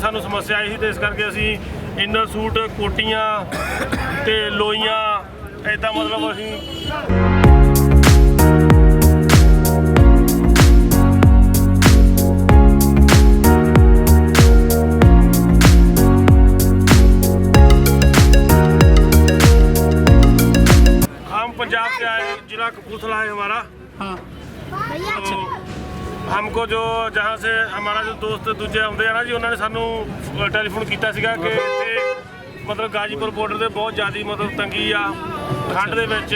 सानू समस्या आई थी, तो इस करके असी इनर सूट कोटियां ते लोइयां इदां मतलब असी पंजाब से आए, जिला कपूरथला है हमारा। हाँ। तो हमको जो जहाँ से हमारा जो दोस्त दूजे आते हैं ना जी, उन्होंने सानू टेलीफोन किया सीगा कि इत्थे मतलब गाजीपुर बॉर्डर से बहुत ज़्यादा मतलब तंगी आ ठंड दे विच,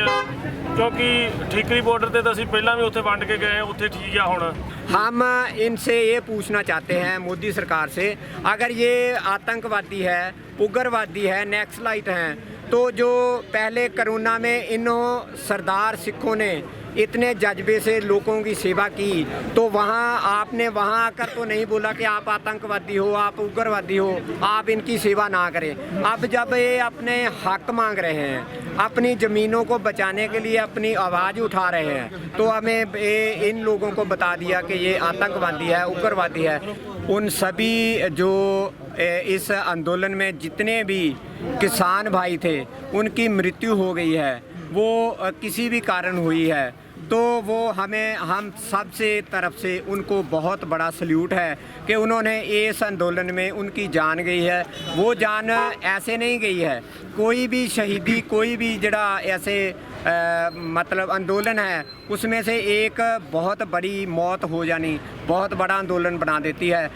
क्योंकि ठीकरी बॉर्डर से तो असीं पहलां भी उत्थे वंड के गए, उत्थे ठीक आ हुण। हम इनसे ये पूछना चाहते हैं मोदी सरकार से, अगर ये आतंकवादी है, उग्रवादी है, नक्सलाइट हैं, तो जो पहले कोरोना में इन्हों सरदार सिखों ने इतने जज्बे से लोगों की सेवा की, तो वहाँ आपने वहाँ आकर तो नहीं बोला कि आप आतंकवादी हो, आप उग्रवादी हो, आप इनकी सेवा ना करें। अब जब ये अपने हक मांग रहे हैं, अपनी ज़मीनों को बचाने के लिए अपनी आवाज़ उठा रहे हैं, तो हमें इन लोगों को बता दिया कि ये आतंकवादी है, उग्रवादी है। उन सभी जो इस आंदोलन में जितने भी किसान भाई थे, उनकी मृत्यु हो गई है, वो किसी भी कारण हुई है, तो वो हम सब से तरफ से उनको बहुत बड़ा सल्यूट है कि उन्होंने इस आंदोलन में उनकी जान गई है। वो जान ऐसे नहीं गई है, कोई भी शहीदी, कोई भी जड़ा ऐसे मतलब आंदोलन है, उसमें से एक बहुत बड़ी मौत हो जानी बहुत बड़ा आंदोलन बना देती है।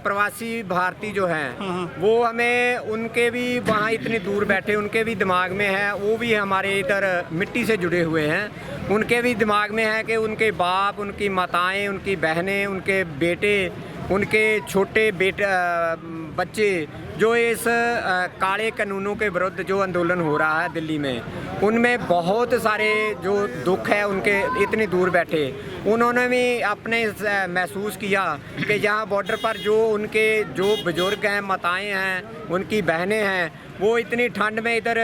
प्रवासी भारतीय जो हैं, वो हमें उनके भी वहाँ इतनी दूर बैठे, उनके भी दिमाग में है, वो भी हमारे इधर मिट्टी से जुड़े हुए हैं। उनके भी दिमाग में है कि उनके बाप, उनकी माताएं, उनकी बहनें, उनके बेटे, उनके छोटे बच्चे जो इस काले कानूनों के विरुद्ध जो आंदोलन हो रहा है दिल्ली में, उनमें बहुत सारे जो दुख है उनके इतनी दूर बैठे, उन्होंने भी अपने महसूस किया कि यहाँ बॉर्डर पर जो उनके जो बुजुर्ग हैं, माताएं हैं, उनकी बहनें हैं, वो इतनी ठंड में इधर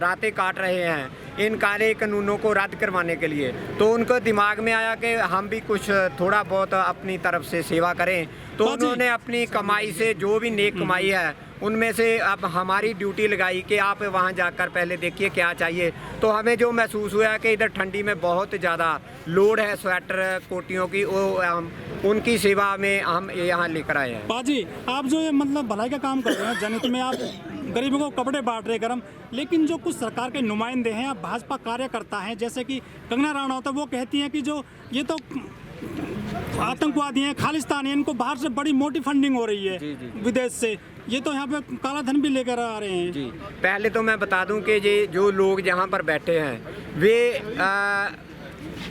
रातें काट रहे हैं इन काले कानूनों को रद्द करवाने के लिए। तो उनको दिमाग में आया कि हम भी कुछ थोड़ा बहुत अपनी तरफ से सेवा करें, तो उन्होंने अपनी कमाई से जो भी नेक कमाई है उनमें से अब हमारी ड्यूटी लगाई कि आप वहाँ जाकर पहले देखिए क्या चाहिए। तो हमें जो महसूस हुआ कि इधर ठंडी में बहुत ज़्यादा लोड है स्वेटर कोटियों की, वो उनकी सेवा में हम यहाँ लेकर आए हैं। बाजी, आप जो ये मतलब भलाई का काम कर रहे हैं, जनहित में आप गरीबों को कपड़े बांट रहे गरम, लेकिन जो कुछ सरकार के नुमाइंदे हैं या भाजपा कार्यकर्ता हैं, जैसे कि कंगना रनौत, वो कहती हैं कि जो ये तो आतंकवादी हैं, खालिस्तानी हैं, इनको बाहर से बड़ी मोटी फंडिंग हो रही है विदेश से, ये तो यहाँ पे काला धन भी लेकर आ रहे हैं। जी, पहले तो मैं बता दूं कि ये जो लोग यहाँ पर बैठे हैं, वे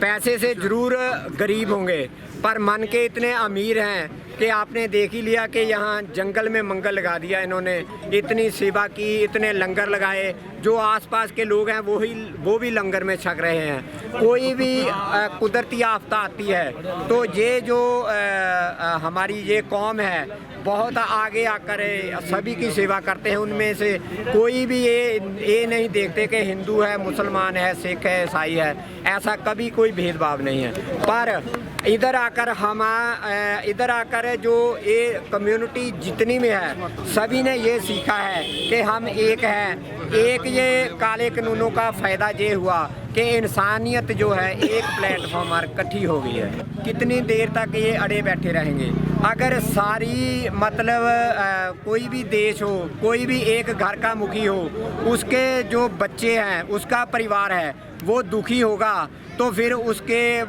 पैसे से ज़रूर गरीब होंगे, पर मन के इतने अमीर हैं कि आपने देख ही लिया कि यहाँ जंगल में मंगल लगा दिया इन्होंने, इतनी सेवा की, इतने लंगर लगाए, जो आसपास के लोग हैं वो भी लंगर में छक रहे हैं। कोई भी कुदरती आफत आती है तो ये जो हमारी ये कौम है बहुत आगे आकर सभी की सेवा करते हैं। उनमें से कोई भी ये नहीं देखते कि हिंदू है, मुसलमान है, सिख है, ईसाई है, ऐसा कभी कोई भेदभाव नहीं है। पर इधर आकर जो ये कम्युनिटी जितनी में है, सभी ने ये सीखा है कि हम एक हैं। एक ये काले कानूनों का फ़ायदा ये हुआ कि इंसानियत जो है एक प्लेटफॉर्म पर इकट्ठी हो गई है। कितनी देर तक ये अड़े बैठे रहेंगे? अगर सारी मतलब कोई भी देश हो, कोई भी एक घर का मुखी हो, उसके जो बच्चे हैं, उसका परिवार है, वो दुखी होगा, तो फिर उसके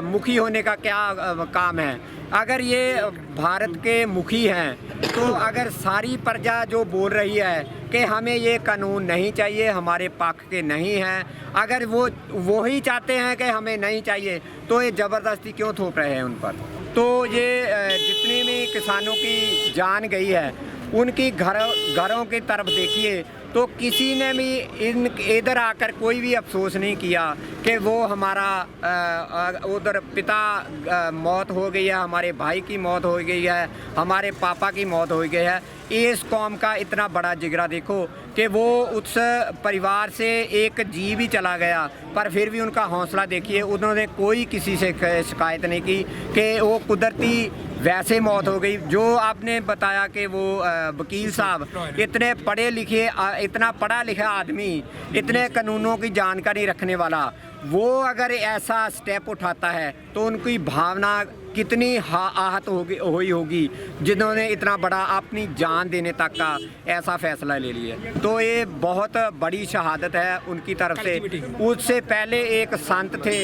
मुखी होने का क्या काम है? अगर ये भारत के मुखी हैं, तो अगर सारी प्रजा जो बोल रही है कि हमें ये कानून नहीं चाहिए, हमारे पक्ष के नहीं हैं, अगर वो ही चाहते हैं कि हमें नहीं चाहिए, तो ये ज़बरदस्ती क्यों थोप रहे हैं उन पर? तो ये जितनी भी किसानों की जान गई है, उनकी घरों की तरफ देखिए, तो किसी ने भी इधर आकर कोई भी अफसोस नहीं किया कि वो हमारा उधर पिता मौत हो गई है, हमारे भाई की मौत हो गई है, हमारे पापा की मौत हो गई है। इस कौम का इतना बड़ा जिगरा देखो कि वो उस परिवार से एक जी भी चला गया, पर फिर भी उनका हौसला देखिए, उन्होंने कोई किसी से शिकायत नहीं की कि वो कुदरती वैसे मौत हो गई। जो आपने बताया कि वो वकील साहब इतने पढ़े लिखे, इतना पढ़ा लिखा आदमी, इतने कानूनों की जानकारी रखने वाला, वो अगर ऐसा स्टेप उठाता है तो उनकी भावना कितनी आहत हुई होगी जिन्होंने इतना बड़ा अपनी जान देने तक का ऐसा फैसला ले लिया। तो ये बहुत बड़ी शहादत है उनकी तरफ से। उससे पहले एक संत थे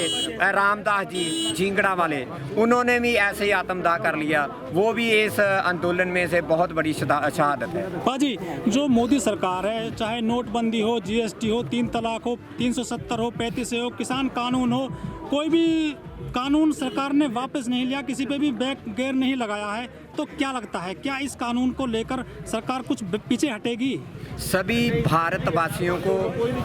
रामदास जी झिंगड़ा वाले, उन्होंने भी ऐसे ही आत्मदाह कर लिया, वो भी इस आंदोलन में से बहुत बड़ी शहादत है। बाजी, जो मोदी सरकार है, चाहे नोटबंदी हो, GST हो, 3 तलाक हो, 370 हो, 35 हो, किसान कानून हो, कोई भी कानून सरकार ने वापस नहीं लिया, किसी पे भी बैक गेयर नहीं लगाया है, तो क्या लगता है क्या इस कानून को लेकर सरकार कुछ पीछे हटेगी? सभी भारतवासियों को,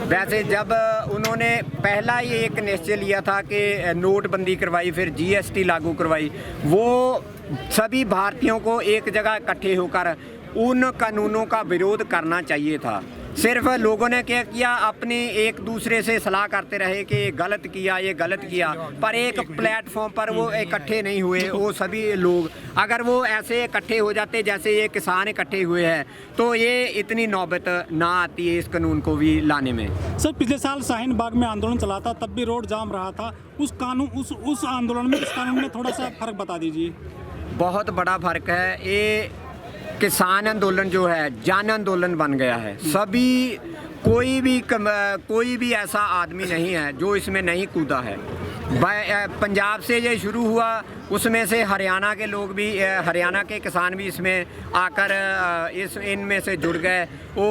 वैसे जब उन्होंने पहला ये एक निश्चय लिया था कि नोटबंदी करवाई, फिर GST लागू करवाई, वो सभी भारतीयों को एक जगह इकट्ठे होकर उन कानूनों का विरोध करना चाहिए था। सिर्फ लोगों ने क्या किया, अपने एक दूसरे से सलाह करते रहे कि ये गलत किया, ये गलत किया, पर एक प्लेटफॉर्म पर वो इकट्ठे नहीं हुए। वो सभी लोग अगर वो ऐसे इकट्ठे हो जाते जैसे ये किसान इकट्ठे हुए हैं, तो ये इतनी नौबत ना आती है इस कानून को भी लाने में। सर, पिछले साल शाहीन बाग में आंदोलन चला था, तब भी रोड जाम रहा था। उस आंदोलन में, इस कानून में थोड़ा सा फर्क बता दीजिए। बहुत बड़ा फर्क है। ये किसान आंदोलन जो है जन आंदोलन बन गया है। सभी कोई भी ऐसा आदमी नहीं है जो इसमें नहीं कूदा है। पंजाब से ये शुरू हुआ, उसमें से हरियाणा के लोग भी, हरियाणा के किसान भी इसमें आकर इनमें से जुड़ गए। वो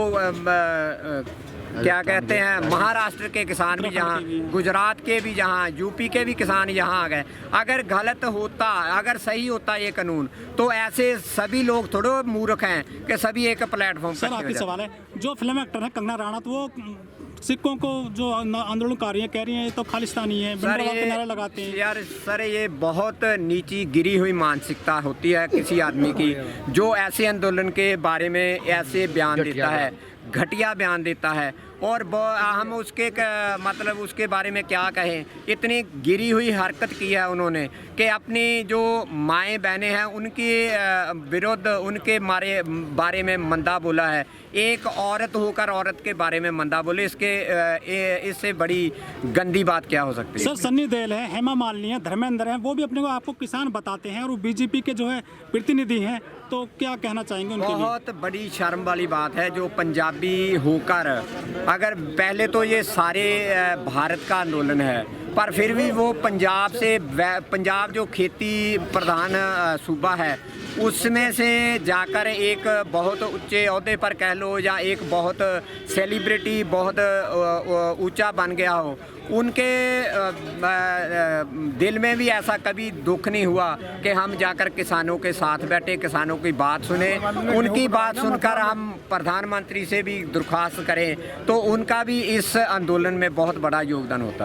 क्या कहते हैं, महाराष्ट्र के किसान भी यहाँ, गुजरात के भी यहाँ, यूपी के भी किसान यहाँ आ गए। अगर गलत होता, अगर सही होता ये कानून, तो ऐसे सभी लोग थोड़े मूर्ख हैं कि सभी एक प्लेटफॉर्म पर। सर, आखिरी सवाल है, जो फिल्म एक्टर है कंगना रनावत, वो सिखों को जो आंदोलनकारी हैं कह रही हैं ये तो खालिस्तानी है, नारे लगाते हैं। यार सर, ये बहुत नीची गिरी हुई मानसिकता होती है किसी आदमी की, जो ऐसे आंदोलन के बारे में ऐसे बयान देता है, घटिया बयान देता है। और हम उसके मतलब उसके बारे में क्या कहें, इतनी गिरी हुई हरकत की है उन्होंने कि अपनी जो माएँ बहनें हैं उनके विरुद्ध, उनके बारे में मंदा बोला है। एक औरत होकर औरत के बारे में मंदा बोले, इससे बड़ी गंदी बात क्या हो सकती है? सर, सन्नी देओल है, हेमा मालिनी है, धर्मेंद्र हैं, वो भी अपने को आपको किसान बताते हैं और वो बीजेपी के जो है प्रतिनिधि हैं, तो क्या कहना चाहेंगे उनके लिए? बहुत बड़ी शर्म वाली बात है जो पंजाबी होकर, अगर पहले तो ये सारे भारत का आंदोलन है, पर फिर भी वो पंजाब जो खेती प्रधान सूबा है, उसमें से जाकर एक बहुत ऊंचे ओहदे पर कह लो, या एक बहुत सेलिब्रिटी, बहुत ऊंचा बन गया हो, उनके दिल में भी ऐसा कभी दुख नहीं हुआ कि हम जाकर किसानों के साथ बैठे, किसानों की बात सुने, उनकी बात सुनकर हम प्रधानमंत्री से भी दरख्वास्त करें, तो उनका भी इस आंदोलन में बहुत बड़ा योगदान होता है।